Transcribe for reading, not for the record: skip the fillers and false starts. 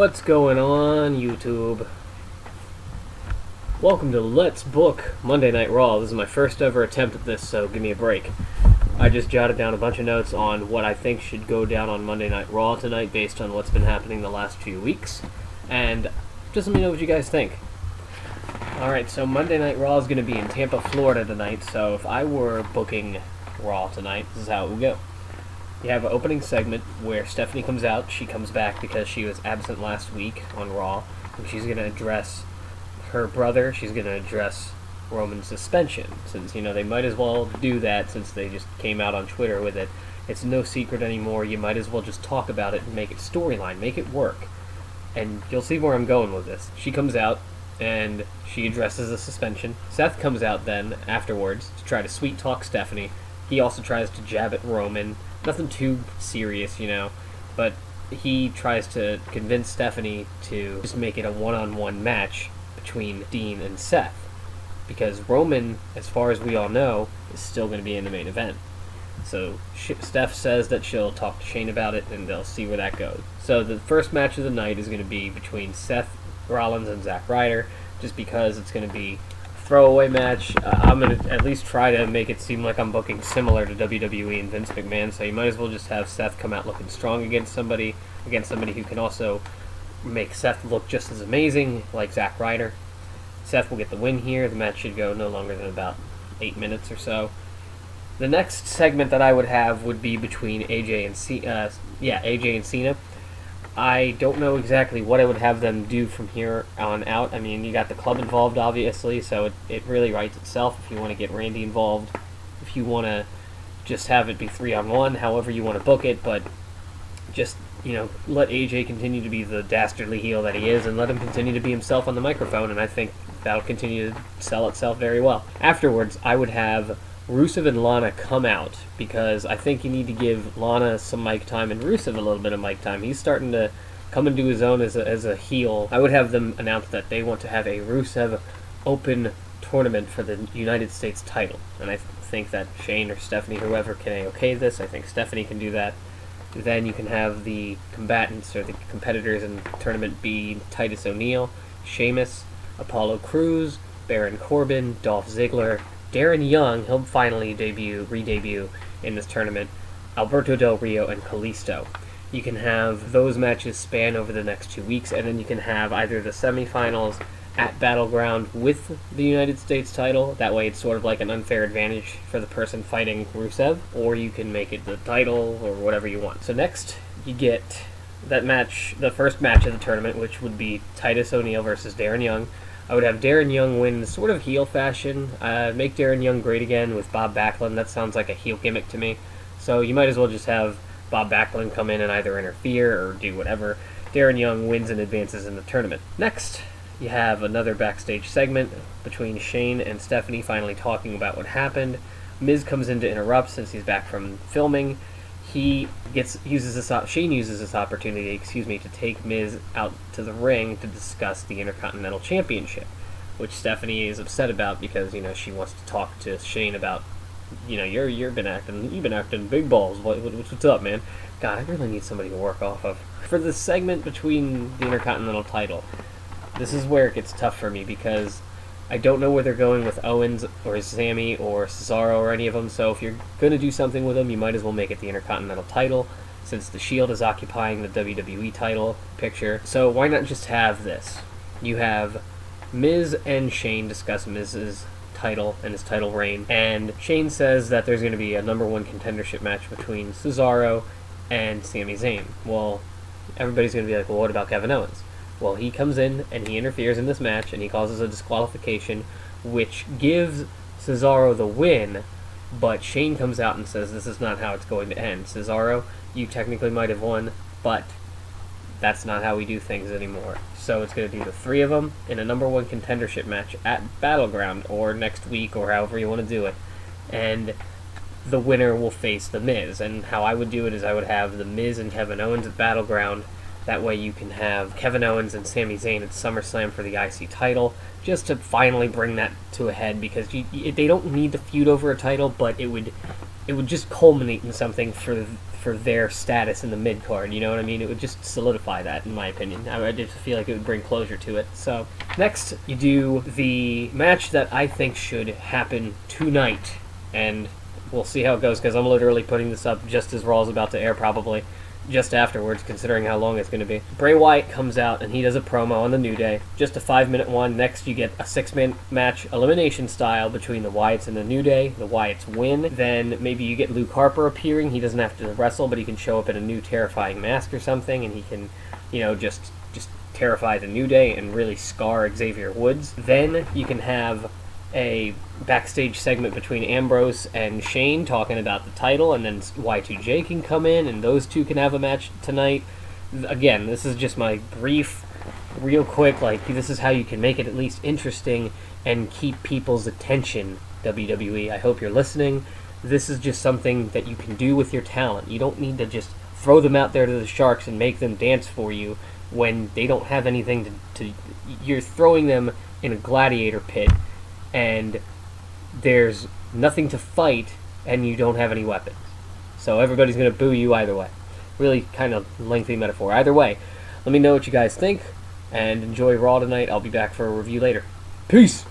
What's going on, YouTube? Welcome to Let's Book Monday Night Raw. This is my first ever attempt at this, so give me a break. I just jotted down a bunch of notes on what I think should go down on Monday Night Raw tonight based on what's been happening the last few weeks, and just let me know what you guys think. Alright, so Monday Night Raw is going to be in Tampa, Florida tonight, so if I were booking Raw tonight, this is how it would go. You have an opening segment where Stephanie comes out. She comes back because she was absent last week on Raw, and she's going to address her brother. She's going to address Roman's suspension, since, you know, they might as well do that since they just came out on Twitter with it. It's no secret anymore. You might as well just talk about it and make it storyline, make it work. And you'll see where I'm going with this. She comes out, and she addresses the suspension. Seth comes out then, afterwards, to try to sweet-talk Stephanie. He also tries to jab at Roman. Nothing too serious, you know, but he tries to convince Stephanie to just make it a one-on-one match between Dean and Seth, because Roman, as far as we all know, is still going to be in the main event. So Steph says that she'll talk to Shane about it, and they'll see where that goes. So the first match of the night is going to be between Seth Rollins and Zack Ryder, just because it's going to be throwaway match. I'm going to at least try to make it seem like I'm booking similar to WWE and Vince McMahon, so you might as well just have Seth come out looking strong against somebody who can also make Seth look just as amazing, like Zack Ryder. Seth will get the win here. The match should go no longer than about 8 minutes or so. The next segment that I would have would be between AJ and Cena. I don't know exactly what I would have them do from here on out. I mean, you got the club involved, obviously, so it really writes itself if you want to get Randy involved. If you want to just have it be 3-on-1, however you want to book it, but just, you know, let AJ continue to be the dastardly heel that he is, and let him continue to be himself on the microphone, and I think that'll continue to sell itself very well. Afterwards, I would have Rusev and Lana come out, because I think you need to give Lana some mic time and Rusev a little bit of mic time. He's starting to come into his own as a heel. I would have them announce that they want to have a Rusev Open tournament for the United States title, and I think that Shane or Stephanie, whoever, can okay this. I think Stephanie can do that. Then you can have the combatants or the competitors in the tournament be Titus O'Neil, Sheamus, Apollo Crews, Baron Corbin, Dolph Ziggler, Darren Young, he'll finally re-debut in this tournament, Alberto Del Rio, and Kalisto. You can have those matches span over the next 2 weeks, and then you can have either the semifinals at Battleground with the United States title. That way it's sort of like an unfair advantage for the person fighting Rusev, or you can make it the title or whatever you want. So next, you get that match, the first match of the tournament, which would be Titus O'Neil versus Darren Young. I would have Darren Young win sort of heel fashion, make Darren Young great again with Bob Backlund. That sounds like a heel gimmick to me. So you might as well just have Bob Backlund come in and either interfere or do whatever. Darren Young wins and advances in the tournament. Next, you have another backstage segment between Shane and Stephanie finally talking about what happened. Miz comes in to interrupt since he's back from filming. Shane uses this opportunity, to take Miz out to the ring to discuss the Intercontinental Championship, which Stephanie is upset about because, you know, she wants to talk to Shane about, you know, you've been acting big balls. What's up, man? God, I really need somebody to work off of. For the segment between the Intercontinental title, this is where it gets tough for me because I don't know where they're going with Owens or Sami or Cesaro or any of them, so if you're going to do something with them, you might as well make it the Intercontinental title, since the Shield is occupying the WWE title picture. So why not just have this? You have Miz and Shane discuss Miz's title and his title reign, and Shane says that there's going to be a #1 contendership match between Cesaro and Sami Zayn. Well, everybody's going to be like, well, what about Kevin Owens? Well, he comes in and he interferes in this match and he causes a disqualification, which gives Cesaro the win, but Shane comes out and says this is not how it's going to end. Cesaro, you technically might have won, but that's not how we do things anymore. So it's going to be the three of them in a #1 contendership match at Battleground or next week or however you want to do it, and the winner will face The Miz. And how I would do it is I would have The Miz and Kevin Owens at Battleground. That way you can have Kevin Owens and Sami Zayn at SummerSlam for the IC title, just to finally bring that to a head, because they don't need to feud over a title, but it would it would just culminate in something for their status in the mid card. You know what I mean? It would just solidify that, in my opinion. I just feel like it would bring closure to it. So next, you do the match that I think should happen tonight, and we'll see how it goes, because I'm literally putting this up just as Raw is about to air, probably just afterwards, considering how long it's going to be. Bray Wyatt comes out and he does a promo on the New Day, just a 5-minute one. Next, you get a 6-man match, elimination style, between the Wyatts and the New Day. The Wyatts win. Then maybe you get Luke Harper appearing. He doesn't have to wrestle, but he can show up in a new terrifying mask or something, and he can, just terrify the New Day and really scar Xavier Woods. Then you can have a backstage segment between Ambrose and Shane talking about the title, and then Y2J can come in, and those two can have a match tonight. Again, this is just my brief, real quick, this is how you can make it at least interesting and keep people's attention, WWE. I hope you're listening. This is just something that you can do with your talent. You don't need to just throw them out there to the Sharks and make them dance for you when they don't have anything to you're throwing them in a gladiator pit, and there's nothing to fight, and you don't have any weapons. So everybody's going to boo you either way. Really kind of lengthy metaphor. Either way, let me know what you guys think, and enjoy Raw tonight. I'll be back for a review later. Peace!